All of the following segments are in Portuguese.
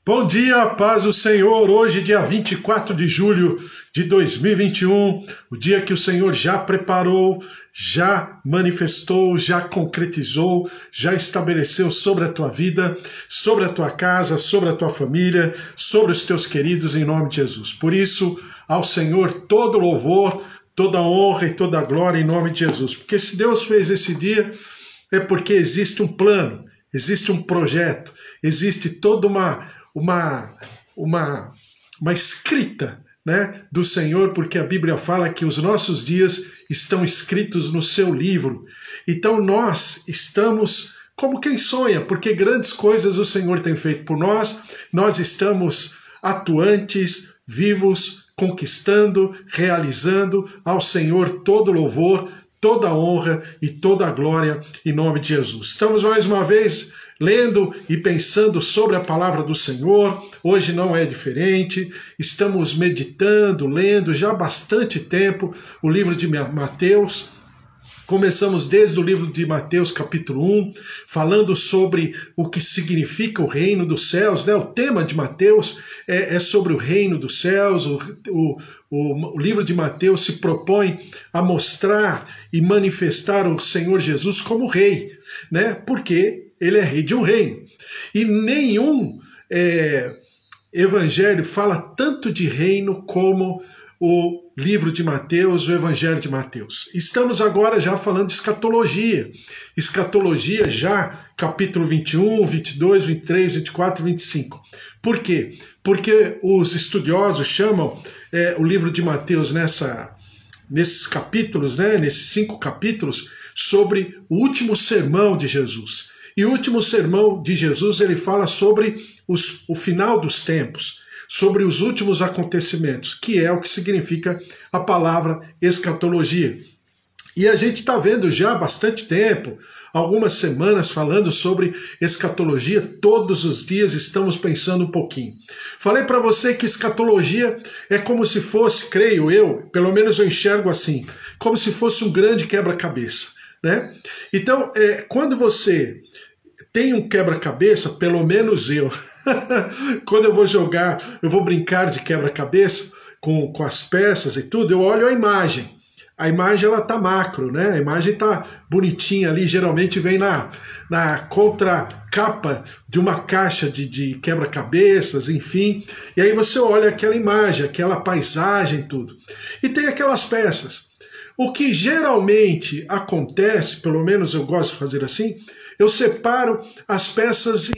Bom dia, paz do Senhor. Hoje, dia 24 de julho de 2021, o dia que o Senhor já preparou, já manifestou, já concretizou, já estabeleceu sobre a tua vida, sobre a tua casa, sobre a tua família, sobre os teus queridos, em nome de Jesus. Por isso, ao Senhor todo louvor, toda honra e toda glória em nome de Jesus. Porque se Deus fez esse dia, é porque existe um plano, existe um projeto, existe toda uma escrita, né, do Senhor, porque a Bíblia fala que os nossos dias estão escritos no seu livro. Então nós estamos como quem sonha, porque grandes coisas o Senhor tem feito por nós, nós estamos atuantes, vivos, conquistando, realizando. Ao Senhor todo louvor, toda honra e toda glória em nome de Jesus. Estamos mais uma vez lendo e pensando sobre a palavra do Senhor. Hoje não é diferente. Estamos meditando, lendo já há bastante tempo o livro de Mateus. Começamos desde o livro de Mateus, capítulo 1, falando sobre o que significa o reino dos céus, né? O tema de Mateus é sobre o reino dos céus. O livro de Mateus se propõe a mostrar e manifestar o Senhor Jesus como rei, né? Porque ele é rei de um reino. E nenhum evangelho fala tanto de reino como o livro de Mateus, o Evangelho de Mateus. Estamos agora já falando de escatologia. Escatologia já, capítulo 21, 22, 23, 24, 25. Por quê? Porque os estudiosos chamam o livro de Mateus nesses capítulos, né, nesses 5 capítulos, sobre o último sermão de Jesus. E o último sermão de Jesus, ele fala sobre o final dos tempos, sobre os últimos acontecimentos, que é o que significa a palavra escatologia. E a gente está vendo já há bastante tempo, algumas semanas, falando sobre escatologia. Todos os dias estamos pensando um pouquinho. Falei para você que escatologia é como se fosse, creio eu, pelo menos eu enxergo assim, como se fosse um grande quebra-cabeça, né? Então, quando você tem um quebra-cabeça, pelo menos eu, quando eu vou jogar, eu vou brincar de quebra-cabeça com as peças e tudo, eu olho a imagem. A imagem, ela tá macro, né? A imagem tá bonitinha ali, geralmente vem na contracapa de uma caixa de quebra-cabeças, enfim. E aí você olha aquela imagem, aquela paisagem, tudo. E tem aquelas peças. O que geralmente acontece, pelo menos eu gosto de fazer assim, eu separo as peças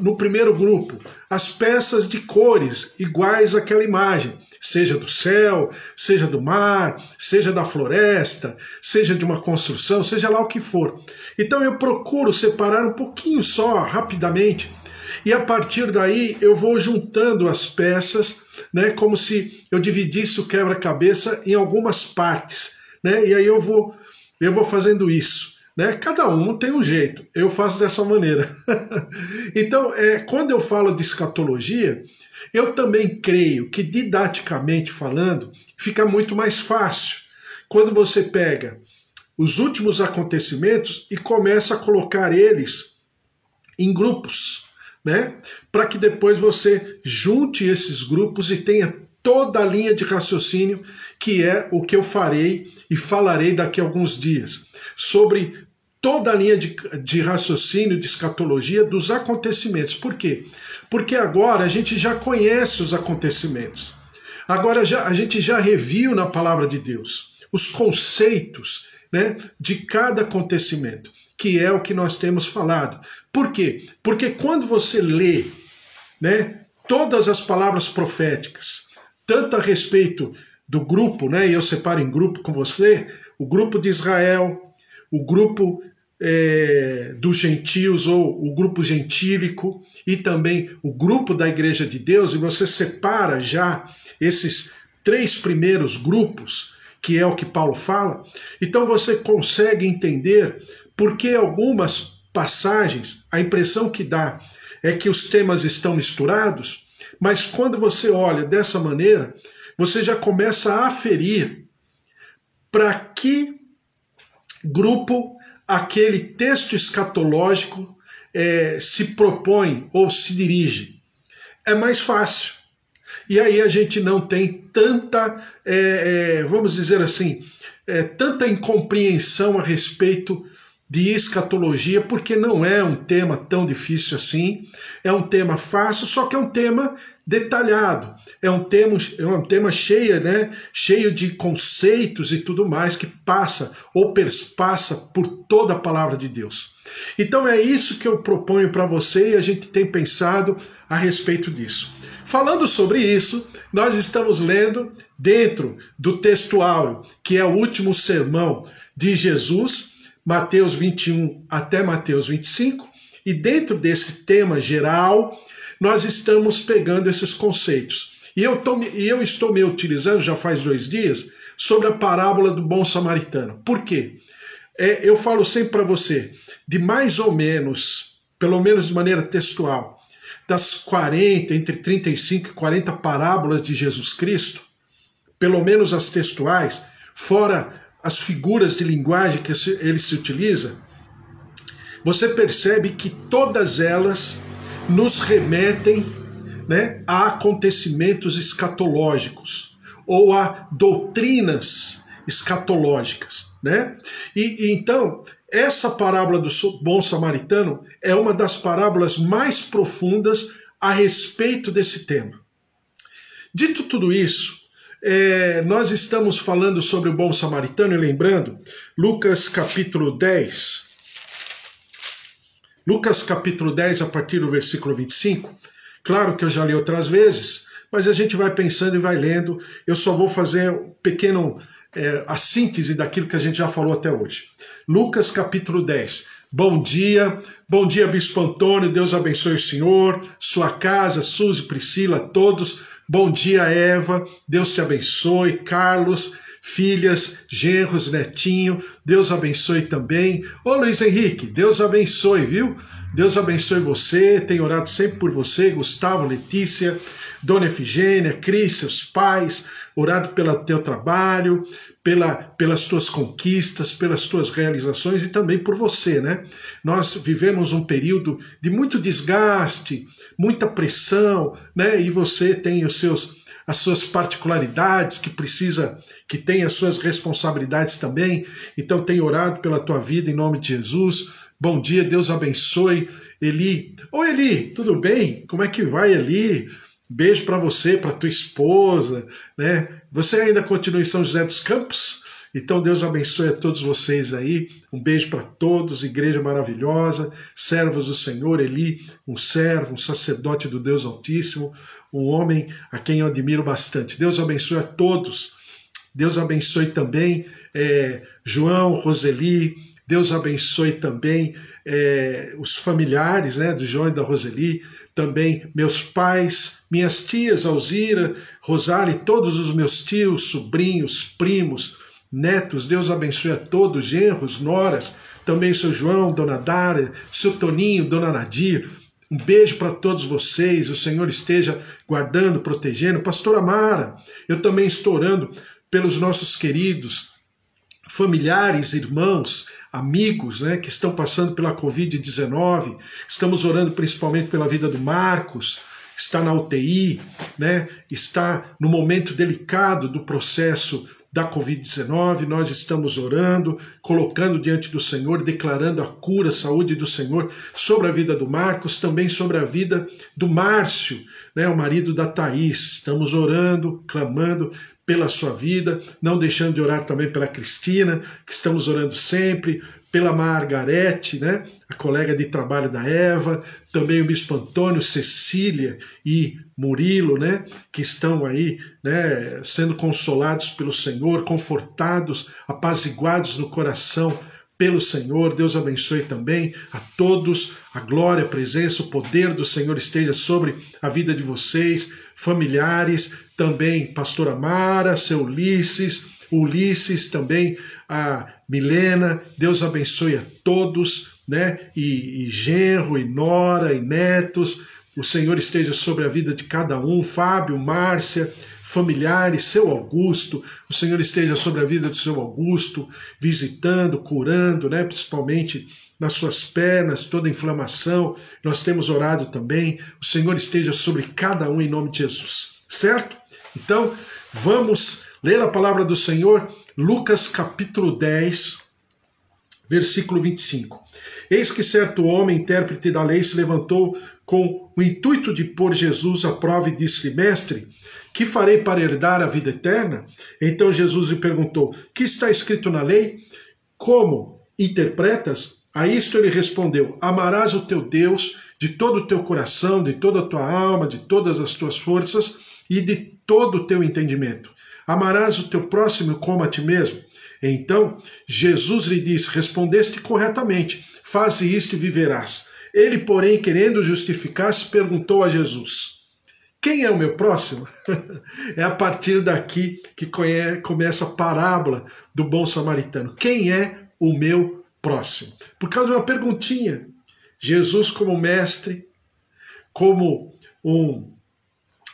no primeiro grupo, as peças de cores iguais àquela imagem, seja do céu, seja do mar, seja da floresta, seja de uma construção, seja lá o que for. Então eu procuro separar um pouquinho só, rapidamente, e a partir daí eu vou juntando as peças, né, como se eu dividisse o quebra-cabeça em algumas partes, né, e aí eu vou fazendo isso. Né? Cada um tem um jeito, eu faço dessa maneira. Então, quando eu falo de escatologia, eu também creio que, didaticamente falando, fica muito mais fácil quando você pega os últimos acontecimentos e começa a colocar eles em grupos, né? Para que depois você junte esses grupos e tenha toda a linha de raciocínio, que é o que eu farei e falarei daqui a alguns dias, sobre toda a linha de raciocínio, de escatologia dos acontecimentos. Por quê? Porque agora a gente já conhece os acontecimentos. Agora a gente já reviu na palavra de Deus os conceitos, né, de cada acontecimento, que é o que nós temos falado. Por quê? Porque quando você lê, né, todas as palavras proféticas, tanto a respeito do grupo, né, e eu separo em grupo com você, o grupo de Israel, o grupo dos gentios, ou o grupo gentílico, e também o grupo da Igreja de Deus, e você separa já esses 3 primeiros grupos, que é o que Paulo fala, então você consegue entender por que algumas passagens, a impressão que dá é que os temas estão misturados, mas quando você olha dessa maneira, você já começa a aferir para que grupo aquele texto escatológico se propõe ou se dirige. é mais fácil. E aí a gente não tem tanta, vamos dizer assim, tanta incompreensão a respeito de escatologia, porque não é um tema tão difícil assim, é um tema fácil, só que é um tema detalhado, é um tema cheio de conceitos e tudo mais que passa ou perspassa por toda a palavra de Deus. Então é isso que eu proponho para você e a gente tem pensado a respeito disso. Falando sobre isso, nós estamos lendo dentro do texto áureo, que é o último sermão de Jesus, Mateus 21 até Mateus 25, e dentro desse tema geral, nós estamos pegando esses conceitos. E eu estou me utilizando, já faz 2 dias, sobre a parábola do bom samaritano. Por quê? Eu falo sempre para você, de mais ou menos, pelo menos de maneira textual, das 40, entre 35 e 40 parábolas de Jesus Cristo, pelo menos as textuais, fora as figuras de linguagem que ele se utiliza, você percebe que todas elas nos remetem, né, a acontecimentos escatológicos ou a doutrinas escatológicas, né? E então, essa parábola do bom samaritano é uma das parábolas mais profundas a respeito desse tema. Dito tudo isso, nós estamos falando sobre o bom samaritano e lembrando, Lucas capítulo 10, a partir do versículo 25, claro que eu já li outras vezes, mas a gente vai pensando e vai lendo, eu só vou fazer a síntese daquilo que a gente já falou até hoje. Lucas capítulo 10, bom dia Bispo Antônio, Deus abençoe o senhor, sua casa, Suzy, Priscila, todos, bom dia Eva, Deus te abençoe, Carlos, filhas, genros, netinho, Deus abençoe também. Ô Luiz Henrique, Deus abençoe, viu? Deus abençoe você, tenho orado sempre por você, Gustavo, Letícia, Dona Efigênia, Cris, seus pais, orado pelo teu trabalho, pelas tuas conquistas, pelas tuas realizações e também por você, né? Nós vivemos um período de muito desgaste, muita pressão, né? E você tem as suas particularidades, que tem as suas responsabilidades também. Então tenho orado pela tua vida em nome de Jesus. Bom dia, Deus abençoe. Eli. Oi Eli, tudo bem? Como é que vai, Eli? Beijo para você, para tua esposa, né? Você ainda continua em São José dos Campos? Então Deus abençoe a todos vocês aí. Um beijo para todos, igreja maravilhosa, servos do Senhor, Eli, um servo, um sacerdote do Deus Altíssimo, um homem a quem eu admiro bastante. Deus abençoe a todos. Deus abençoe também João, Roseli. Deus abençoe também os familiares, né, do João e da Roseli, também meus pais, minhas tias, Alzira, Rosália, todos os meus tios, sobrinhos, primos, netos. Deus abençoe a todos, genros, noras, também seu João, Dona Dária, seu Toninho, Dona Nadir. Um beijo para todos vocês, o Senhor esteja guardando, protegendo. Pastora Mara, eu também estou orando pelos nossos queridos familiares, irmãos, amigos, né, que estão passando pela Covid-19. Estamos orando principalmente pela vida do Marcos, está na UTI, né, está no momento delicado do processo da Covid-19. Nós estamos orando, colocando diante do Senhor, declarando a cura, a saúde do Senhor sobre a vida do Marcos, também sobre a vida do Márcio, né, o marido da Thaís. Estamos orando, clamando pela sua vida, não deixando de orar também pela Cristina, que estamos orando sempre, pela Margarete, né, a colega de trabalho da Eva, também o Bispo Antônio, Cecília e Murilo, né, que estão aí, né, sendo consolados pelo Senhor, confortados, apaziguados no coração pelo Senhor. Deus abençoe também a todos, a glória, a presença, o poder do Senhor esteja sobre a vida de vocês, familiares, também pastora Mara, seu Ulisses, também a Milena. Deus abençoe a todos, né, e genro, e nora, e netos, o Senhor esteja sobre a vida de cada um, Fábio, Márcia, familiares, seu Augusto, o Senhor esteja sobre a vida do seu Augusto, visitando, curando, né, principalmente nas suas pernas, toda inflamação, nós temos orado também, o Senhor esteja sobre cada um em nome de Jesus, certo? Então, vamos ler a palavra do Senhor, Lucas capítulo 10, versículo 25. Eis que certo homem, intérprete da lei, se levantou com o intuito de pôr Jesus à prova e disse-lhe: Mestre, que farei para herdar a vida eterna? Então Jesus lhe perguntou: que está escrito na lei? Como interpretas? A isto ele respondeu: amarás o teu Deus de todo o teu coração, de toda a tua alma, de todas as tuas forças e de todo o teu entendimento. Amarás o teu próximo como a ti mesmo. Então Jesus lhe disse: respondeste corretamente, faze isto e viverás. Ele, porém, querendo justificar-se, perguntou a Jesus: quem é o meu próximo? É a partir daqui que começa a parábola do bom samaritano. Quem é o meu próximo? Por causa de uma perguntinha. Jesus, como mestre, como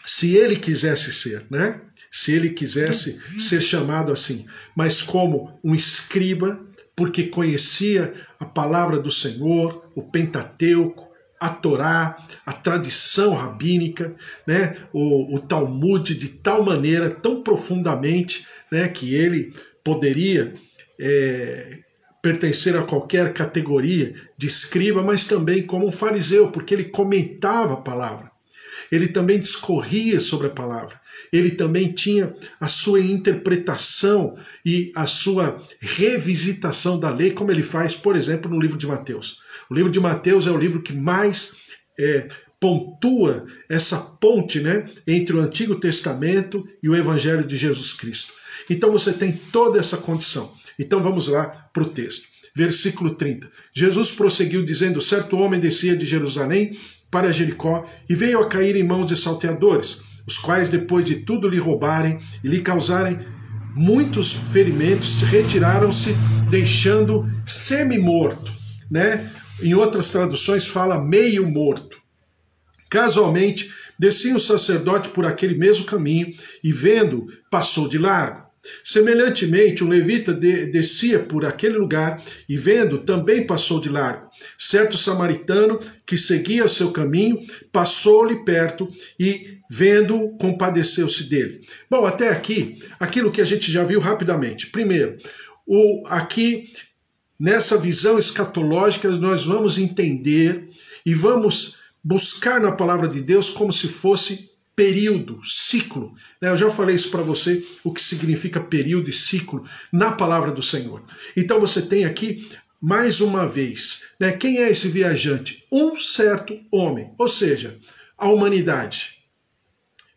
se ele quisesse ser, né? Se ele quisesse ser chamado assim, mas como um escriba, porque conhecia a palavra do Senhor, o Pentateuco, a Torá, a tradição rabínica, né, o Talmud, de tal maneira, tão profundamente, né, que ele poderia pertencer a qualquer categoria de escriba, mas também como um fariseu, porque ele comentava a palavra. Ele também discorria sobre a palavra. Ele também tinha a sua interpretação e a sua revisitação da lei, como ele faz, por exemplo, no livro de Mateus. O livro de Mateus é o livro que mais pontua essa ponte, né, entre o Antigo Testamento e o Evangelho de Jesus Cristo. Então você tem toda essa condição. Então vamos lá para o texto. Versículo 30. Jesus prosseguiu dizendo: certo homem descia de Jerusalém para Jericó e veio a cair em mãos de salteadores, os quais, depois de tudo lhe roubarem e lhe causarem muitos ferimentos, retiraram-se, deixando semi-morto, né? Em outras traduções fala meio morto. Casualmente, descia um sacerdote por aquele mesmo caminho e, vendo, passou de largo. Semelhantemente, um levita descia por aquele lugar e, vendo, também passou de largo. Certo samaritano que seguia seu caminho passou-lhe perto e, vendo, compadeceu-se dele. Bom, até aqui, aquilo que a gente já viu rapidamente. Primeiro, aqui nessa visão escatológica nós vamos entender e vamos buscar na palavra de Deus como se fosse período, ciclo. Eu já falei isso para você, o que significa período e ciclo na palavra do Senhor. Então você tem aqui, mais uma vez, né, quem é esse viajante? Um certo homem, ou seja, a humanidade.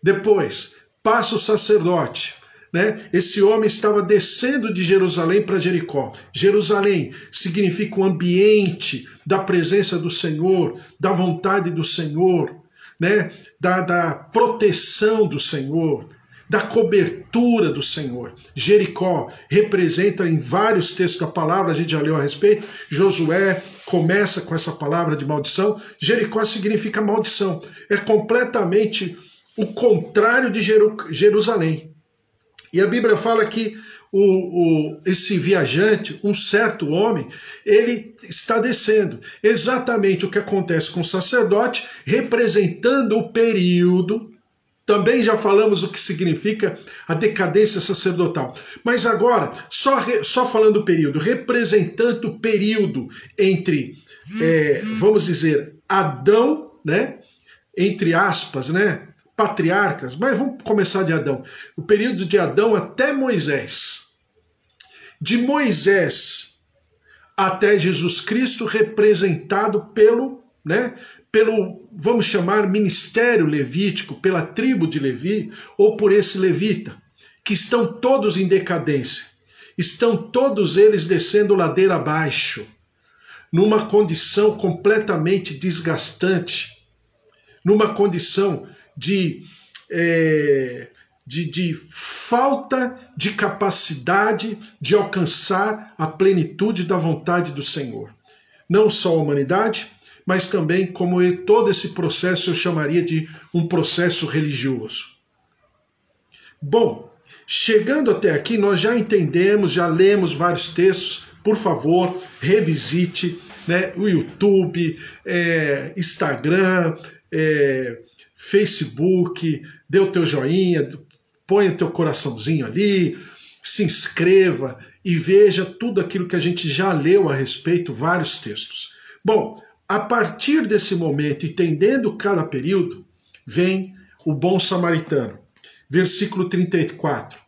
Depois, passa o sacerdote. Né? Esse homem estava descendo de Jerusalém para Jericó. Jerusalém significa o ambiente da presença do Senhor, da vontade do Senhor, né? da proteção do Senhor, da cobertura do Senhor. Jericó representa em vários textos da palavra, a gente já leu a respeito. Josué começa com essa palavra de maldição. Jericó significa maldição. É completamente o contrário de Jerusalém. E a Bíblia fala que esse viajante, um certo homem, ele está descendo. Exatamente o que acontece com o sacerdote, representando o período. Também já falamos o que significa a decadência sacerdotal. Mas agora, só falando do período, representando o período entre, vamos dizer, Adão, né? Entre aspas, né? Patriarcas, mas vamos começar de Adão. O período de Adão até Moisés. De Moisés até Jesus Cristo, representado pelo, vamos chamar, ministério levítico, pela tribo de Levi, ou por esse levita, que estão todos em decadência. Estão todos eles descendo ladeira abaixo, numa condição completamente desgastante, numa condição de falta de capacidade de alcançar a plenitude da vontade do Senhor. Não só a humanidade, mas também como todo esse processo eu chamaria de um processo religioso. Bom, chegando até aqui, nós já entendemos, já lemos vários textos. Por favor, revisite, né, o YouTube, Instagram, Facebook, dê o teu joinha, põe o teu coraçãozinho ali, se inscreva e veja tudo aquilo que a gente já leu a respeito, vários textos. Bom, a partir desse momento, entendendo cada período, vem o bom samaritano. Versículo 34.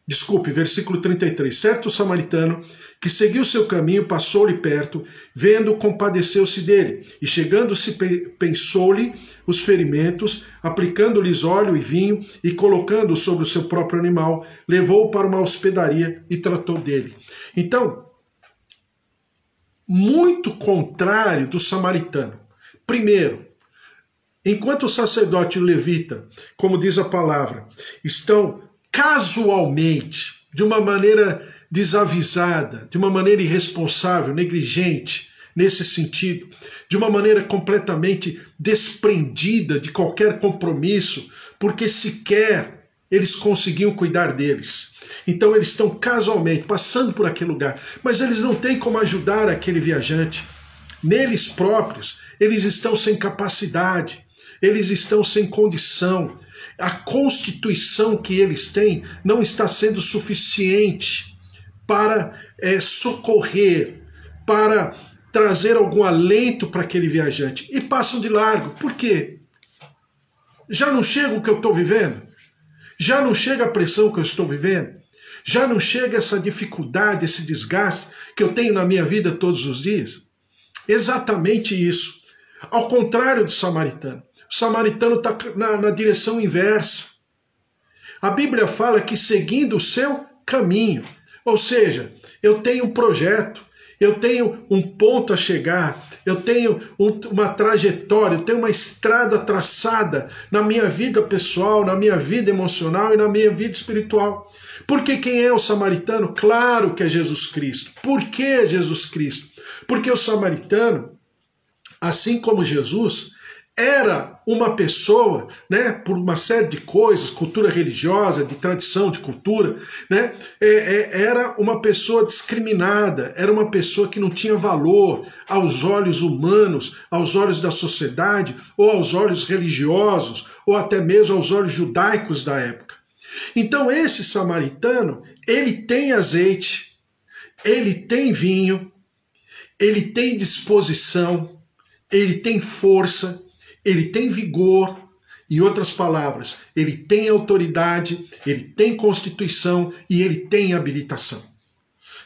Desculpe, versículo 33. Certo samaritano, que seguiu seu caminho, passou-lhe perto, vendo, compadeceu-se dele, e chegando-se, pensou-lhe os ferimentos, aplicando-lhes óleo e vinho, e colocando-o sobre o seu próprio animal, levou-o para uma hospedaria e tratou dele. Então, muito contrário do samaritano. Primeiro, enquanto o sacerdote e o levita, como diz a palavra, estão casualmente, de uma maneira desavisada, de uma maneira irresponsável, negligente, nesse sentido, de uma maneira completamente desprendida de qualquer compromisso, porque sequer eles conseguiam cuidar deles. Então eles estão casualmente passando por aquele lugar, mas eles não têm como ajudar aquele viajante. Neles próprios, eles estão sem capacidade, eles estão sem condição. A constituição que eles têm não está sendo suficiente para socorrer, para trazer algum alento para aquele viajante. E passam de largo. Por quê? Já não chega o que eu estou vivendo? Já não chega a pressão que eu estou vivendo? Já não chega essa dificuldade, esse desgaste que eu tenho na minha vida todos os dias? Exatamente isso. Ao contrário do samaritano. O samaritano está na direção inversa. A Bíblia fala que seguindo o seu caminho. Ou seja, eu tenho um projeto, eu tenho um ponto a chegar, eu tenho uma trajetória, eu tenho uma estrada traçada na minha vida pessoal, na minha vida emocional e na minha vida espiritual. Porque quem é o samaritano? Claro que é Jesus Cristo. Por que Jesus Cristo? Porque o samaritano, assim como Jesus, era uma pessoa, né, por uma série de coisas, cultura religiosa, de tradição, de cultura, né, era uma pessoa discriminada, era uma pessoa que não tinha valor aos olhos humanos, aos olhos da sociedade, ou aos olhos religiosos, ou até mesmo aos olhos judaicos da época. Então esse samaritano, ele tem azeite, ele tem vinho, ele tem disposição, ele tem força, ele tem vigor, em outras palavras, ele tem autoridade, ele tem constituição e ele tem habilitação.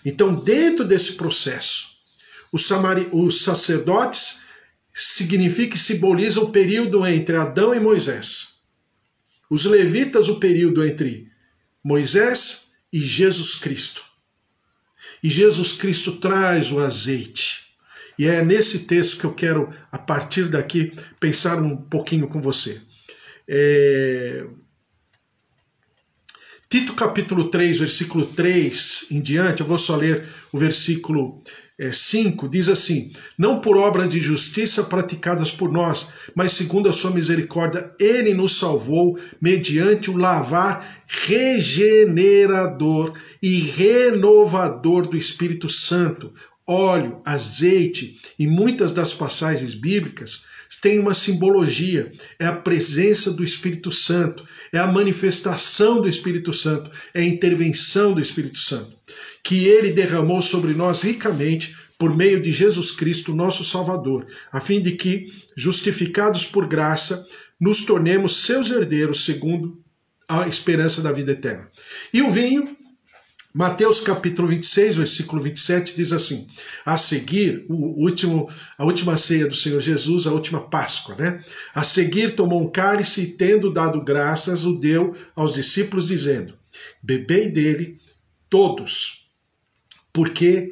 Então, dentro desse processo, os sacerdotes significa e simbolizam o período entre Adão e Moisés. Os levitas, o período entre Moisés e Jesus Cristo. E Jesus Cristo traz o azeite. E é nesse texto que eu quero, a partir daqui, pensar um pouquinho com você. Tito capítulo 3, versículo 3 em diante, eu vou só ler o versículo 5, diz assim: não por obras de justiça praticadas por nós, mas segundo a sua misericórdia, ele nos salvou mediante o lavar regenerador e renovador do Espírito Santo. Óleo, azeite e muitas das passagens bíblicas têm uma simbologia, é a presença do Espírito Santo, é a manifestação do Espírito Santo, é a intervenção do Espírito Santo, que ele derramou sobre nós ricamente por meio de Jesus Cristo, nosso Salvador, a fim de que, justificados por graça, nos tornemos seus herdeiros segundo a esperança da vida eterna. E o vinho, Mateus capítulo 26, versículo 27, diz assim: a seguir, a última ceia do Senhor Jesus, a última Páscoa, né? A seguir tomou um cálice e, tendo dado graças, o deu aos discípulos, dizendo: bebei dele todos, porque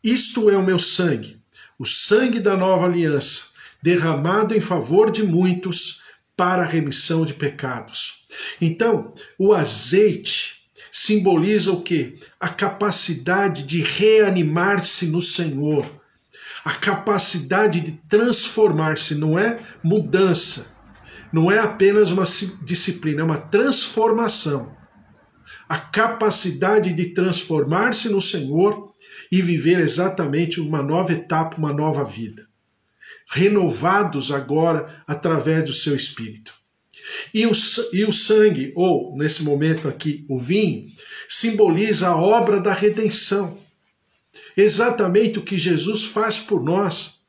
isto é o meu sangue, o sangue da nova aliança, derramado em favor de muitos para a remissão de pecados. Então, o azeite simboliza o quê? A capacidade de reanimar-se no Senhor, A capacidade de transformar-se, não é mudança, não é apenas uma disciplina, é uma transformação. A capacidade de transformar-se no Senhor e viver exatamente uma nova etapa, uma nova vida. Renovados agora através do seu Espírito. E o sangue, ou nesse momento aqui o vinho, simboliza a obra da redenção. Exatamente o que Jesus faz por nós,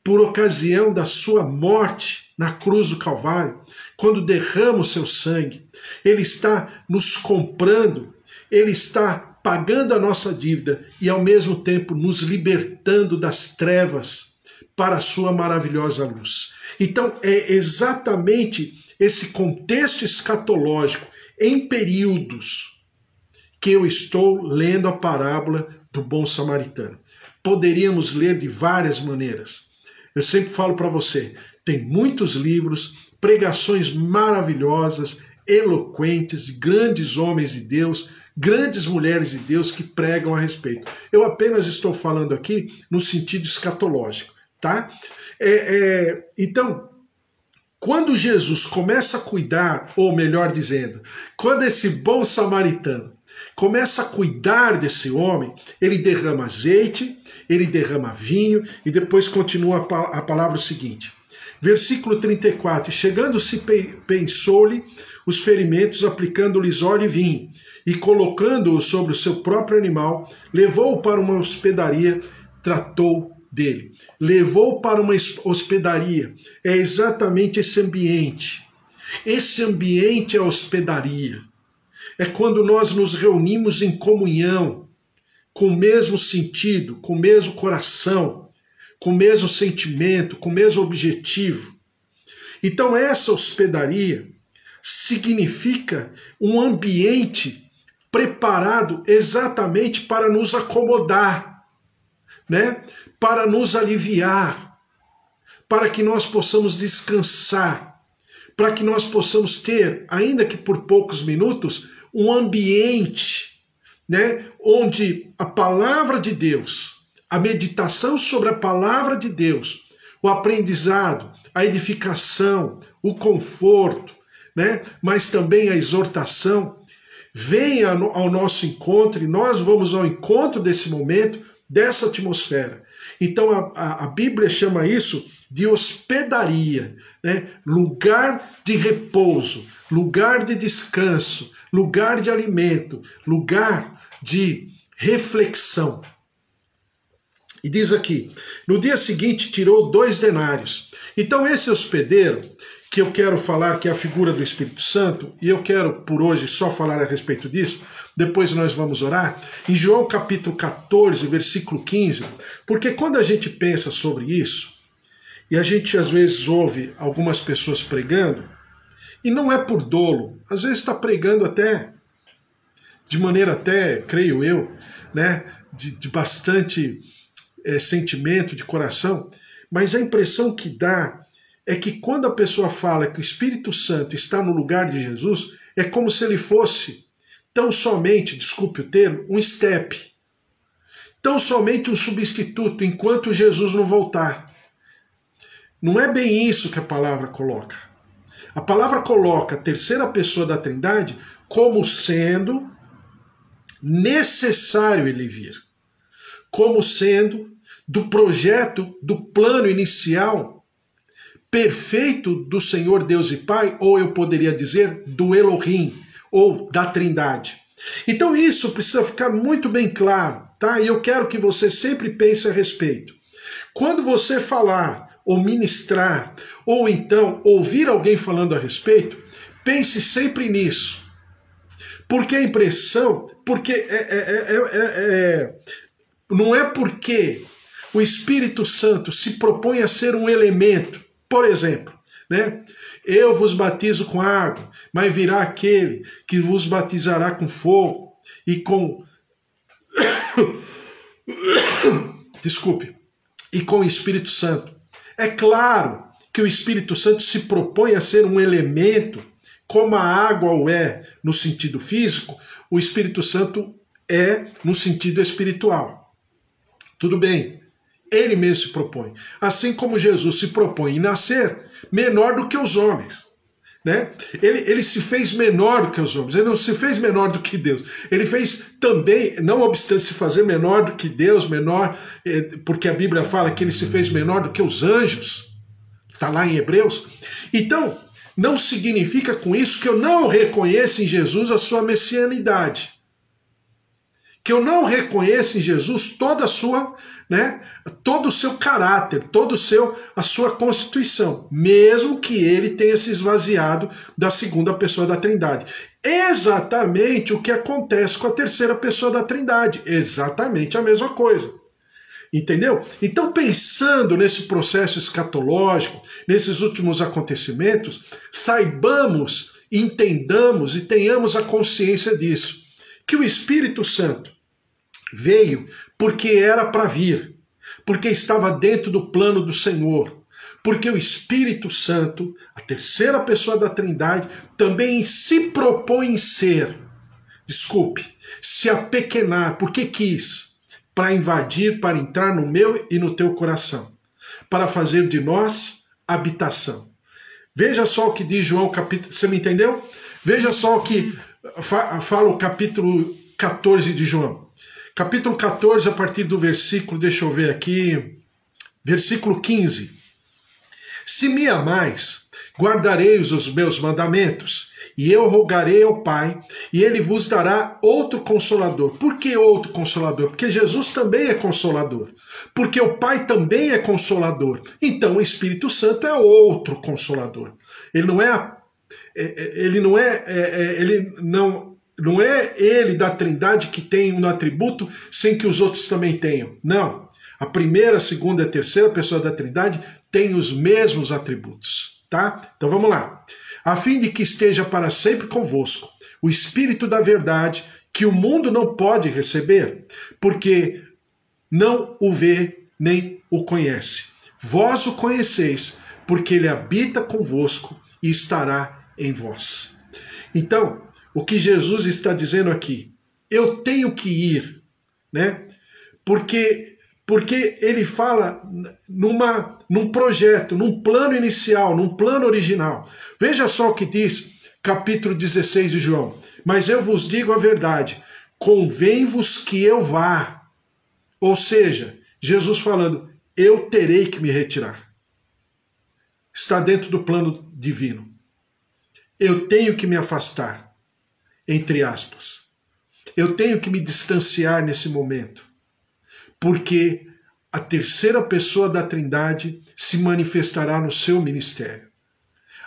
por ocasião da sua morte na cruz do Calvário, quando derrama o seu sangue. Ele está nos comprando, ele está pagando a nossa dívida e ao mesmo tempo nos libertando das trevas para a sua maravilhosa luz. Então é exatamente esse contexto escatológico em períodos que eu estou lendo a parábola do bom samaritano. Poderíamos ler de várias maneiras. Eu sempre falo para você, tem muitos livros, pregações maravilhosas, eloquentes, de grandes homens de Deus, grandes mulheres de Deus que pregam a respeito. Eu apenas estou falando aqui no sentido escatológico, tá? Então, quando Jesus começa a cuidar, ou melhor dizendo, quando esse bom samaritano começa a cuidar desse homem, ele derrama azeite, ele derrama vinho, e depois continua a palavra o seguinte, versículo 34, chegando-se pensou-lhe os ferimentos, aplicando-lhes óleo e vinho, e colocando-o sobre o seu próprio animal, levou-o para uma hospedaria, tratou dele. Levou para uma hospedaria. É exatamente esse ambiente. Esse ambiente é a hospedaria. É quando nós nos reunimos em comunhão, com o mesmo sentido, com o mesmo coração, com o mesmo sentimento, com o mesmo objetivo. Então essa hospedaria significa um ambiente preparado exatamente para nos acomodar, né? Para nos aliviar, para que nós possamos descansar, para que nós possamos ter, ainda que por poucos minutos, um ambiente, né, onde a palavra de Deus, a meditação sobre a palavra de Deus, o aprendizado, a edificação, o conforto, né, mas também a exortação, venha ao nosso encontro e nós vamos ao encontro desse momento, dessa atmosfera. Então a Bíblia chama isso de hospedaria, né? Lugar de repouso, lugar de descanso, lugar de alimento, lugar de reflexão. E diz aqui, no dia seguinte tirou 2 denários. Então esse hospedeiro, que eu quero falar que é a figura do Espírito Santo, e eu quero por hoje só falar a respeito disso, depois nós vamos orar, em João capítulo 14, versículo 15, porque quando a gente pensa sobre isso, e a gente às vezes ouve algumas pessoas pregando, e não é por dolo, às vezes está pregando até, de maneira até, creio eu, né, de bastante sentimento, de coração, mas a impressão que dá é que quando a pessoa fala que o Espírito Santo está no lugar de Jesus, é como se ele fosse tão somente, desculpe o termo, um estepe. Tão somente um substituto enquanto Jesus não voltar. Não é bem isso que a palavra coloca. A palavra coloca a terceira pessoa da Trindade como sendo necessário ele vir. Como sendo do projeto, do plano inicial perfeito do Senhor Deus e Pai, ou eu poderia dizer do Elohim, ou da Trindade. Então isso precisa ficar muito bem claro, tá? E eu quero que você sempre pense a respeito. Quando você falar, ou ministrar, ou então ouvir alguém falando a respeito, pense sempre nisso. Porque a impressão, não é porque o Espírito Santo se propõe a ser um elemento. Por exemplo, né? Eu vos batizo com água, mas virá aquele que vos batizará com fogo e com... Desculpe. E com o Espírito Santo. É claro que o Espírito Santo se propõe a ser um elemento, como a água o é no sentido físico, o Espírito Santo é no sentido espiritual. Tudo bem. Ele mesmo se propõe. Assim como Jesus se propõe em nascer menor do que os homens. Né? Ele se fez menor do que os homens, ele não se fez menor do que Deus. Ele fez também, não obstante se fazer menor do que Deus, menor, porque a Bíblia fala que ele se fez menor do que os anjos. Está lá em Hebreus. Então, não significa com isso que eu não reconheça em Jesus a sua messianidade. Que eu não reconheça em Jesus toda a sua, né, todo o seu caráter, todo a sua constituição, mesmo que ele tenha se esvaziado da segunda pessoa da Trindade. Exatamente o que acontece com a terceira pessoa da Trindade. Exatamente a mesma coisa. Entendeu? Então, pensando nesse processo escatológico, nesses últimos acontecimentos, saibamos, entendamos e tenhamos a consciência disso, que o Espírito Santo veio porque era para vir, porque estava dentro do plano do Senhor, porque o Espírito Santo, a terceira pessoa da Trindade, também se propõe em ser, se apequenar, porque quis, para invadir, para entrar no meu e no teu coração, para fazer de nós habitação. Veja só o que diz João capítulo... Você me entendeu? Veja só o que fala o capítulo 14 de João. Capítulo 14, a partir do versículo, deixa eu ver aqui, versículo 15. Se me amais, guardareis os meus mandamentos, e eu rogarei ao Pai, e ele vos dará outro Consolador. Por que outro Consolador? Porque Jesus também é Consolador. Porque o Pai também é Consolador. Então o Espírito Santo é outro Consolador. Ele não é ele da Trindade que tem um atributo sem que os outros também tenham. Não. A primeira, a segunda e a terceira pessoa da Trindade têm os mesmos atributos. Tá? Então vamos lá. A fim de que esteja para sempre convosco o Espírito da verdade, que o mundo não pode receber, porque não o vê nem o conhece. Vós o conheceis, porque ele habita convosco e estará em vós. Então, o que Jesus está dizendo aqui, eu tenho que ir, né? Porque ele fala num projeto, num plano inicial, num plano original. Veja só o que diz capítulo 16 de João. Mas eu vos digo a verdade, convém-vos que eu vá. Ou seja, Jesus falando, eu terei que me retirar. Está dentro do plano divino. Eu tenho que me afastar, entre aspas. Eu tenho que me distanciar nesse momento. Porque a terceira pessoa da Trindade se manifestará no seu ministério.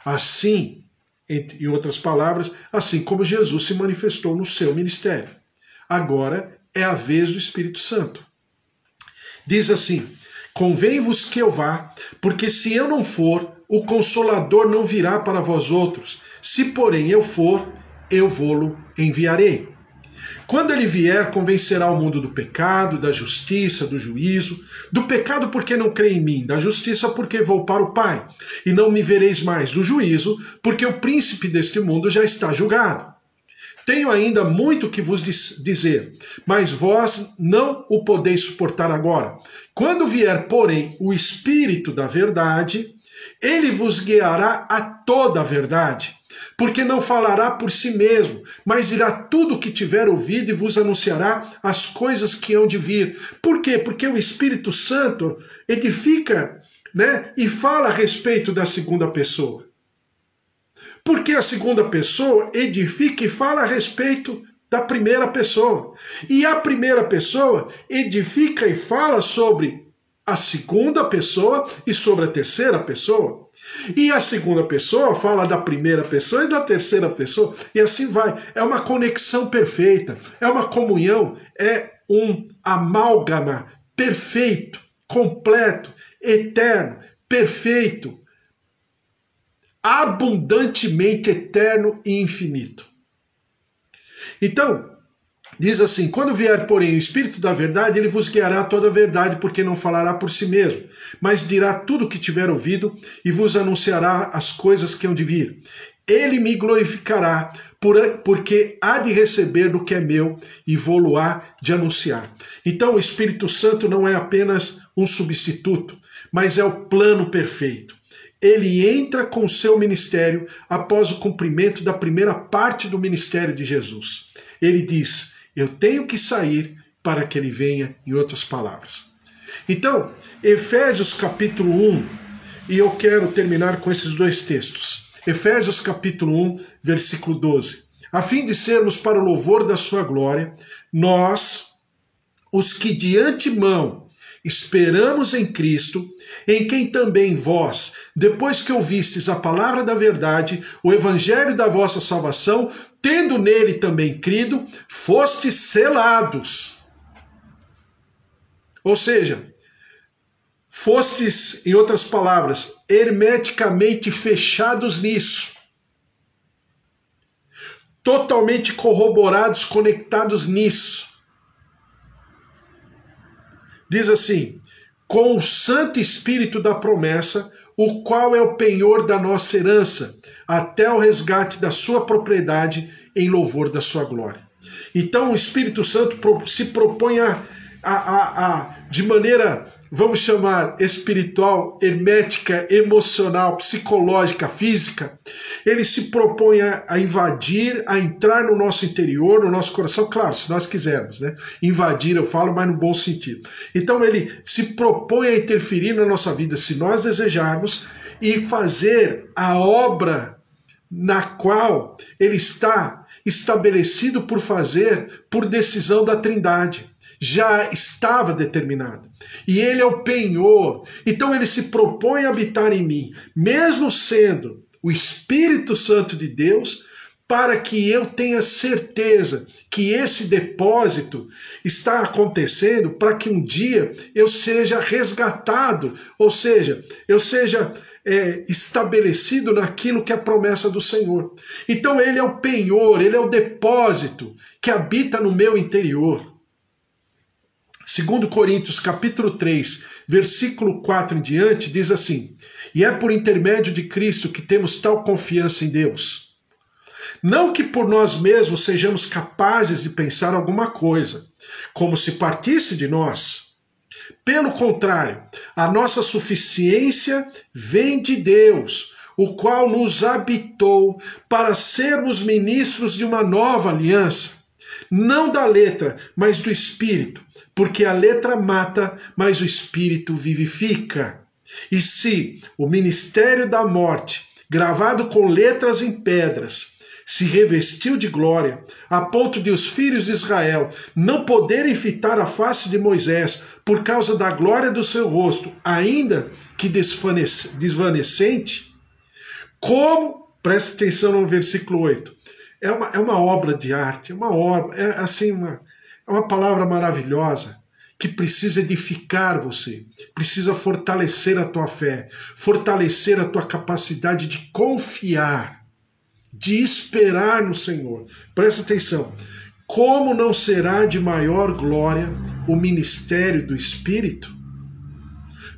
Assim, em outras palavras, assim como Jesus se manifestou no seu ministério. Agora é a vez do Espírito Santo. Diz assim, convém-vos que eu vá, porque se eu não for, o Consolador não virá para vós outros. Se, porém, eu for, eu vô-lo enviarei. Quando ele vier, convencerá o mundo do pecado, da justiça, do juízo. Do pecado porque não crê em mim, da justiça porque vou para o Pai, e não me vereis mais. Do juízo porque o príncipe deste mundo já está julgado. Tenho ainda muito que vos dizer, mas vós não o podeis suportar agora. Quando vier, porém, o Espírito da verdade, ele vos guiará a toda a verdade. Porque não falará por si mesmo, mas dirá tudo o que tiver ouvido e vos anunciará as coisas que hão de vir. Por quê? Porque o Espírito Santo edifica, né, e fala a respeito da segunda pessoa. Porque a segunda pessoa edifica e fala a respeito da primeira pessoa. E a primeira pessoa edifica e fala sobre a segunda pessoa e sobre a terceira pessoa. E a segunda pessoa fala da primeira pessoa e da terceira pessoa, e assim vai. É uma conexão perfeita, é uma comunhão, é um amálgama perfeito, completo, eterno, perfeito, abundantemente eterno e infinito. Então, diz assim, quando vier, porém, o Espírito da verdade, ele vos guiará toda a verdade, porque não falará por si mesmo, mas dirá tudo o que tiver ouvido e vos anunciará as coisas que hão de vir. ele me glorificará, porque há de receber do que é meu e vou-lo-á de anunciar. Então o Espírito Santo não é apenas um substituto, mas é o plano perfeito. Ele entra com o seu ministério após o cumprimento da primeira parte do ministério de Jesus. Ele diz, eu tenho que sair para que ele venha, em outras palavras. Então, Efésios capítulo 1, e eu quero terminar com esses dois textos. Efésios capítulo 1, versículo 12. A fim de sermos para o louvor da sua glória, nós, os que de antemão esperamos em Cristo, em quem também vós, depois que ouvistes a palavra da verdade, o evangelho da vossa salvação, tendo nele também crido, fostes selados. Ou seja, fostes, em outras palavras, hermeticamente fechados nisso. Totalmente corroborados, conectados nisso. Diz assim, com o Santo Espírito da promessa, o qual é o penhor da nossa herança, até o resgate da sua propriedade em louvor da sua glória. Então o Espírito Santo se propõe de maneira, vamos chamar, espiritual, hermética, emocional, psicológica, física, ele se propõe a invadir, a entrar no nosso interior, no nosso coração, claro, se nós quisermos, né? Invadir, eu falo, mas no bom sentido. Então ele se propõe a interferir na nossa vida, se nós desejarmos, e fazer a obra na qual ele está estabelecido por fazer por decisão da Trindade. Já estava determinado. E ele é o penhor. Então ele se propõe a habitar em mim, mesmo sendo o Espírito Santo de Deus, para que eu tenha certeza que esse depósito está acontecendo para que um dia eu seja resgatado, ou seja, eu seja estabelecido naquilo que é a promessa do Senhor. Então ele é o penhor, ele é o depósito que habita no meu interior. 2 Coríntios capítulo 3, versículo 4 em diante, diz assim, e é por intermédio de Cristo que temos tal confiança em Deus. Não que por nós mesmos sejamos capazes de pensar alguma coisa, como se partisse de nós. Pelo contrário, a nossa suficiência vem de Deus, o qual nos habitou para sermos ministros de uma nova aliança, não da letra, mas do Espírito, porque a letra mata, mas o Espírito vivifica. E se o ministério da morte, gravado com letras em pedras, se revestiu de glória, a ponto de os filhos de Israel não poderem fitar a face de Moisés por causa da glória do seu rosto, ainda que desvanecente, como, preste atenção no versículo 8, é uma obra de arte, é uma palavra maravilhosa, que precisa edificar você, precisa fortalecer a tua fé, fortalecer a tua capacidade de confiar, de esperar no Senhor. Presta atenção. Como não será de maior glória o ministério do Espírito?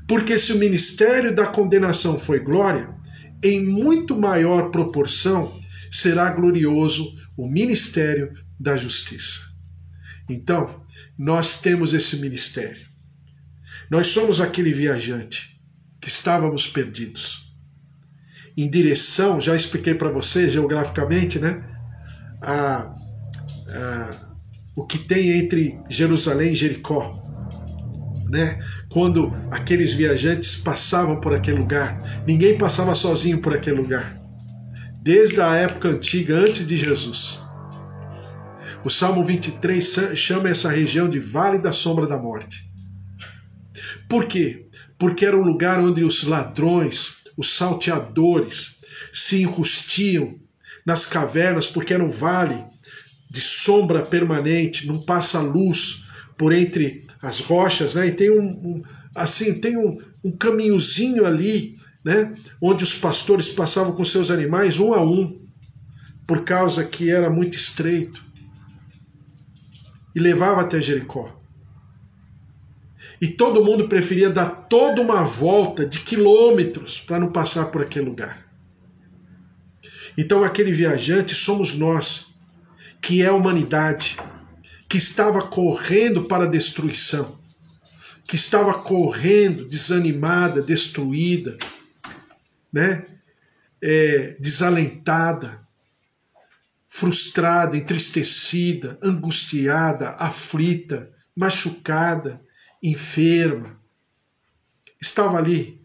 Porque se o ministério da condenação foi glória, em muito maior proporção será glorioso o ministério da justiça. Então, nós temos esse ministério. Nós somos aquele viajante que estávamos perdidos. Em direção, já expliquei para você geograficamente, né? O que tem entre Jerusalém e Jericó. Né? Quando aqueles viajantes passavam por aquele lugar, ninguém passava sozinho por aquele lugar. Desde a época antiga, antes de Jesus. O Salmo 23 chama essa região de Vale da Sombra da Morte. Por quê? Porque era um lugar onde os ladrões, os salteadores, se enrustiam nas cavernas, porque era um vale de sombra permanente, não passa luz por entre as rochas, né? E tem um caminhozinho ali, né? Onde os pastores passavam com seus animais um a um, por causa que era muito estreito, e levava até Jericó. E todo mundo preferia dar toda uma volta de quilômetros para não passar por aquele lugar. Então aquele viajante somos nós, que é a humanidade, que estava correndo para a destruição, que estava correndo desanimada, destruída, né? Desalentada, frustrada, entristecida, angustiada, aflita, machucada, enferma. Estava ali,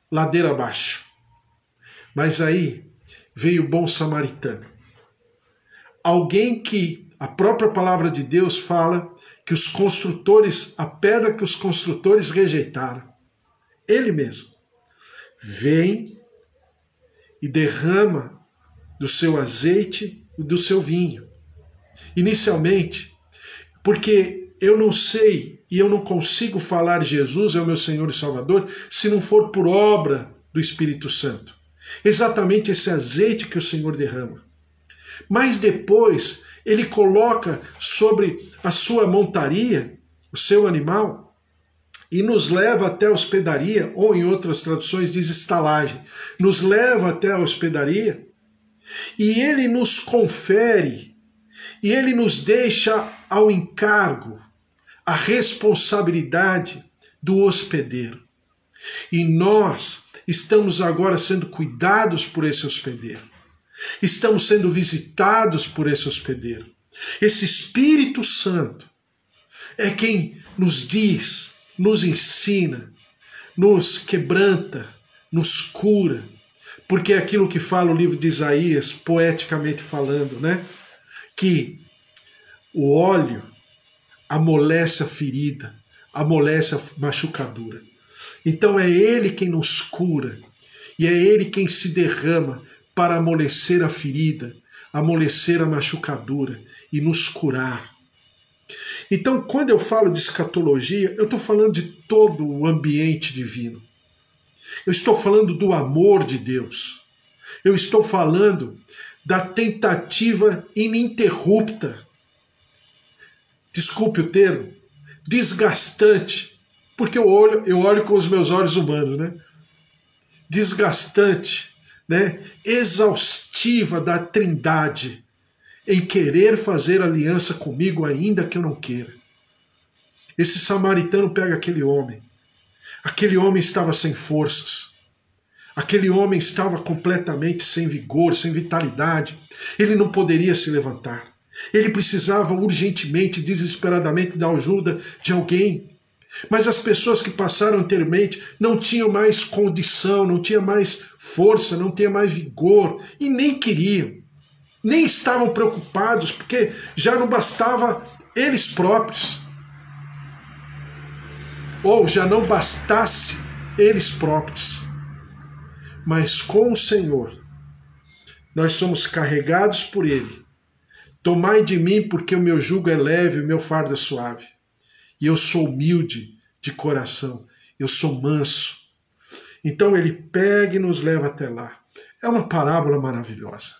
ladeira abaixo. Mas aí veio o bom samaritano. Alguém que a própria palavra de Deus fala que os construtores, a pedra que os construtores rejeitaram, ele mesmo, vem e derrama do seu azeite e do seu vinho. Inicialmente, porque eu não sei e eu não consigo falar Jesus é o meu Senhor e Salvador se não for por obra do Espírito Santo. Exatamente esse azeite que o Senhor derrama. Mas depois ele coloca sobre a sua montaria, o seu animal, e nos leva até a hospedaria, ou em outras traduções diz estalagem, nos leva até a hospedaria, e ele nos confere, e ele nos deixa ao encargo, a responsabilidade do hospedeiro. E nós estamos agora sendo cuidados por esse hospedeiro. Estamos sendo visitados por esse hospedeiro. Esse Espírito Santo é quem nos diz, nos ensina, nos quebranta, nos cura, porque é aquilo que fala o livro de Isaías, poeticamente falando, né? Que o óleo amolece a ferida, amolece a machucadura. Então é Ele quem nos cura, e é Ele quem se derrama para amolecer a ferida, amolecer a machucadura e nos curar. Então, quando eu falo de escatologia, eu estou falando de todo o ambiente divino. Eu estou falando do amor de Deus. Eu estou falando da tentativa ininterrupta, desculpe o termo, desgastante, porque eu olho com os meus olhos humanos, né? Desgastante, né? Exaustiva da Trindade em querer fazer aliança comigo ainda que eu não queira. Esse samaritano pega aquele homem estava sem forças, aquele homem estava completamente sem vigor, sem vitalidade, ele não poderia se levantar, ele precisava urgentemente, desesperadamente da ajuda de alguém. Mas as pessoas que passaram anteriormente não tinham mais condição, não tinham mais força, não tinham mais vigor e nem queriam, nem estavam preocupados, porque já não bastava eles próprios, ou já não bastasse eles próprios. Mas com o Senhor, nós somos carregados por Ele. Tomai de mim, porque o meu jugo é leve e o meu fardo é suave. E eu sou humilde de coração, eu sou manso. Então ele pega e nos leva até lá. É uma parábola maravilhosa.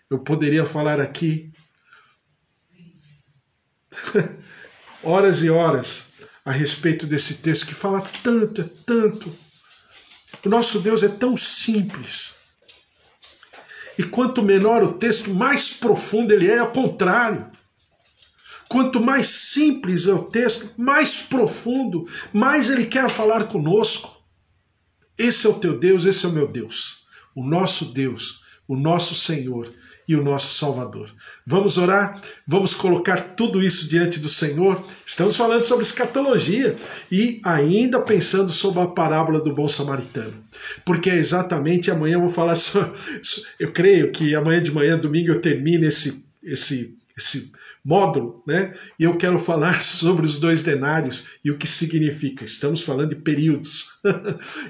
Eu poderia falar aqui horas e horas a respeito desse texto que fala tanto, é tanto. O nosso Deus é tão simples. E quanto menor o texto, mais profundo ele é, ao contrário. Quanto mais simples é o texto, mais profundo, mais ele quer falar conosco. Esse é o teu Deus, esse é o meu Deus. O nosso Senhor e o nosso Salvador. Vamos orar? Vamos colocar tudo isso diante do Senhor? Estamos falando sobre escatologia e ainda pensando sobre a parábola do bom samaritano. Porque é exatamente amanhã eu vou falar sobre... Eu creio que amanhã de manhã, domingo, eu termino esse módulo, né? E eu quero falar sobre os 2 denários e o que significa. Estamos falando de períodos.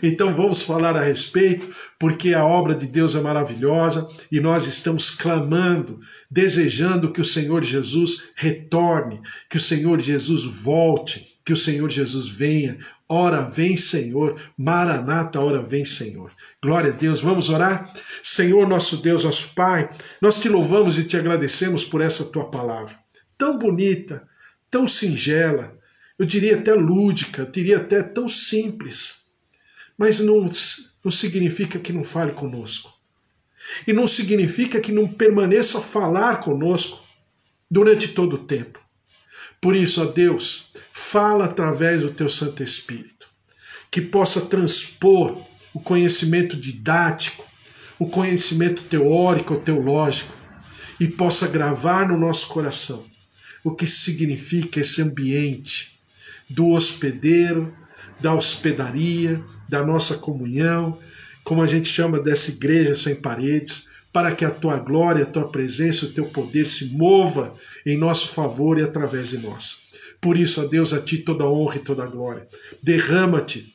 Então vamos falar a respeito, porque a obra de Deus é maravilhosa e nós estamos clamando, desejando que o Senhor Jesus retorne, que o Senhor Jesus volte, que o Senhor Jesus venha. Ora vem, Senhor, Maranata, ora vem, Senhor. Glória a Deus, vamos orar? Senhor, nosso Deus, nosso Pai, nós te louvamos e te agradecemos por essa tua palavra. Tão bonita, tão singela, eu diria até lúdica, eu diria até tão simples, mas não significa que não fale conosco. E não significa que não permaneça a falar conosco durante todo o tempo. Por isso, ó Deus, fala através do teu Santo Espírito, que possa transpor o conhecimento didático, o conhecimento teórico ou teológico, e possa gravar no nosso coração o que significa esse ambiente do hospedeiro, da hospedaria, da nossa comunhão, como a gente chama dessa igreja sem paredes, para que a tua glória, a tua presença, o teu poder se mova em nosso favor e através de nós. Por isso, ó Deus, a ti toda a honra e toda a glória. Derrama-te,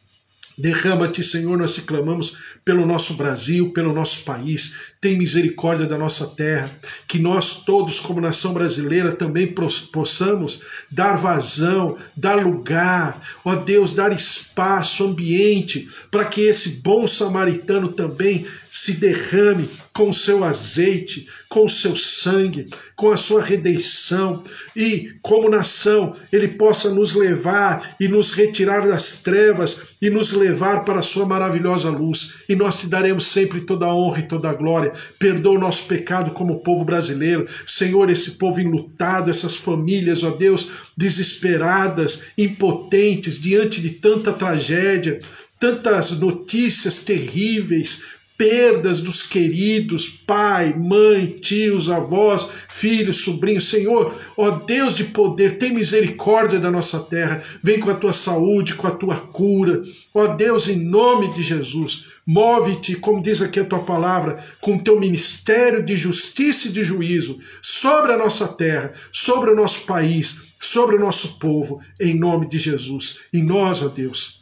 Senhor, nós te clamamos pelo nosso Brasil, pelo nosso país. Tem misericórdia da nossa terra, que nós todos, como nação brasileira, também possamos dar vazão, dar lugar, ó Deus, dar espaço, ambiente, para que esse bom samaritano também se derrame com o seu azeite, com o seu sangue, com a sua redenção, e como nação ele possa nos levar e nos retirar das trevas e nos levar para a sua maravilhosa luz, e nós te daremos sempre toda a honra e toda a glória. Perdoa o nosso pecado como povo brasileiro, Senhor, esse povo enlutado, essas famílias, ó Deus, desesperadas, impotentes diante de tanta tragédia, tantas notícias terríveis, perdas dos queridos, pai, mãe, tios, avós, filhos, sobrinhos. Senhor, ó Deus de poder, tem misericórdia da nossa terra, vem com a tua saúde, com a tua cura. Ó Deus, em nome de Jesus, move-te, como diz aqui a tua palavra, com o teu ministério de justiça e de juízo sobre a nossa terra, sobre o nosso país, sobre o nosso povo, em nome de Jesus. E nós, ó Deus,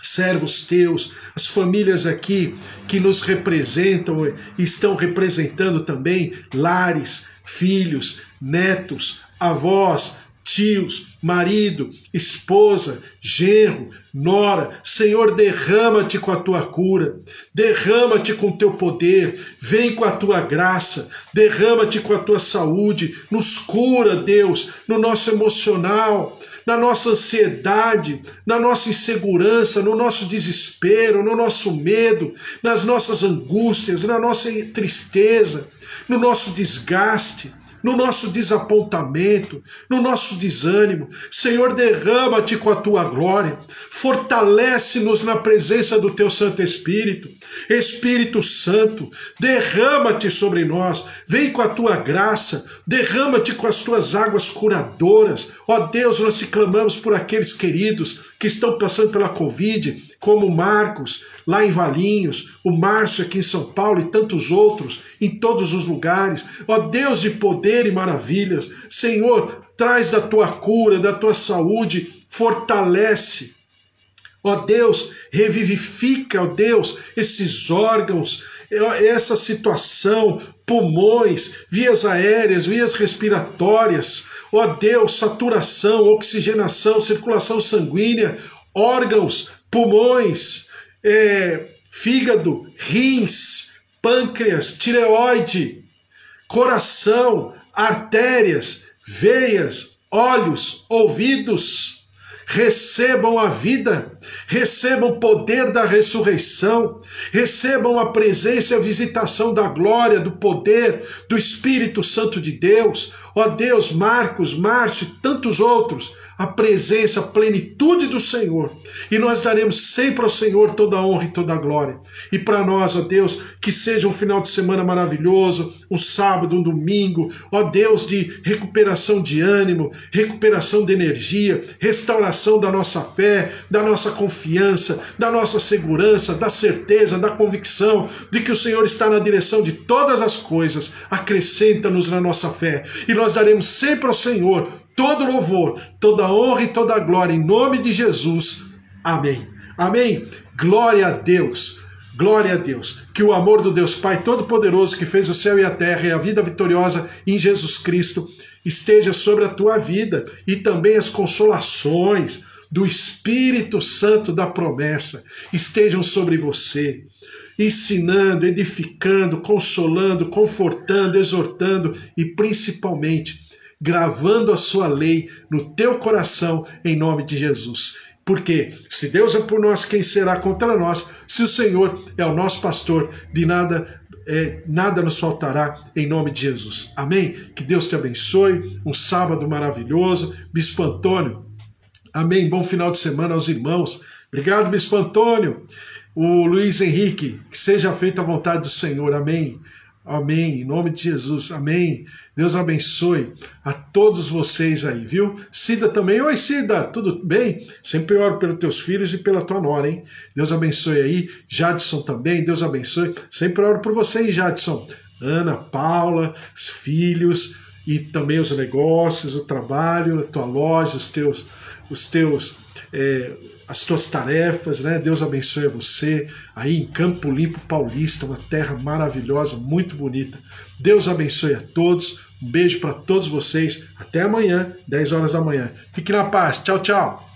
servos teus, as famílias aqui que nos representam e estão representando também lares, filhos, netos, avós, tios, marido, esposa, genro, nora. Senhor, derrama-te com a tua cura, derrama-te com o teu poder, vem com a tua graça, derrama-te com a tua saúde, nos cura, Deus, no nosso emocional, na nossa ansiedade, na nossa insegurança, no nosso desespero, no nosso medo, nas nossas angústias, na nossa tristeza, no nosso desgaste, no nosso desapontamento, no nosso desânimo. Senhor, derrama-te com a tua glória, fortalece-nos na presença do teu Santo Espírito. Espírito Santo, derrama-te sobre nós, vem com a tua graça, derrama-te com as tuas águas curadoras. Ó Deus, nós te clamamos por aqueles queridos que estão passando pela Covid, como o Marcos, lá em Valinhos, o Márcio aqui em São Paulo e tantos outros, em todos os lugares. Ó Deus de poder e maravilhas, Senhor, traz da tua cura, da tua saúde, fortalece. Ó Deus, revivifica, ó Deus, esses órgãos, essa situação, pulmões, vias aéreas, vias respiratórias. Ó Deus, saturação, oxigenação, circulação sanguínea, órgãos, pulmões, fígado, rins, pâncreas, tireoide, coração, artérias, veias, olhos, ouvidos. Recebam a vida, recebam o poder da ressurreição, recebam a presença e a visitação da glória, do poder, do Espírito Santo de Deus. Ó Deus, Marcos, Márcio e tantos outros, a presença, a plenitude do Senhor. E nós daremos sempre ao Senhor toda a honra e toda a glória. E para nós, ó Deus, que seja um final de semana maravilhoso, um sábado, um domingo, ó Deus, de recuperação de ânimo, recuperação de energia, restauração da nossa fé, da nossa confiança, da nossa segurança, da certeza, da convicção de que o Senhor está na direção de todas as coisas. Acrescenta-nos na nossa fé. E nós daremos sempre ao Senhor todo louvor, toda honra e toda glória, em nome de Jesus. Amém. Amém. Glória a Deus. Glória a Deus. Que o amor do Deus Pai Todo-Poderoso, que fez o céu e a terra e a vida vitoriosa em Jesus Cristo, esteja sobre a tua vida, e também as consolações do Espírito Santo da promessa estejam sobre você, ensinando, edificando, consolando, confortando, exortando e principalmente gravando a sua lei no teu coração, em nome de Jesus. Porque se Deus é por nós, quem será contra nós? Se o Senhor é o nosso pastor, de nada nada nos faltará em nome de Jesus. Amém? Que Deus te abençoe, um sábado maravilhoso. Bispo Antônio, amém, bom final de semana aos irmãos. Obrigado, Bispo Antônio. O Luiz Henrique, que seja feita a vontade do Senhor, amém. Amém, em nome de Jesus, amém. Deus abençoe a todos vocês aí, viu? Cida também, oi Cida, tudo bem? Sempre oro pelos teus filhos e pela tua nora, hein? Deus abençoe aí. Jadson também, Deus abençoe. Sempre oro por você, hein, Jadson? Ana, Paula, os filhos e também os negócios, o trabalho, a tua loja, as tuas tarefas, né? Deus abençoe você aí em Campo Limpo Paulista, uma terra maravilhosa, muito bonita. Deus abençoe a todos. Um beijo para todos vocês. Até amanhã, 10 horas da manhã. Fique na paz. Tchau, tchau.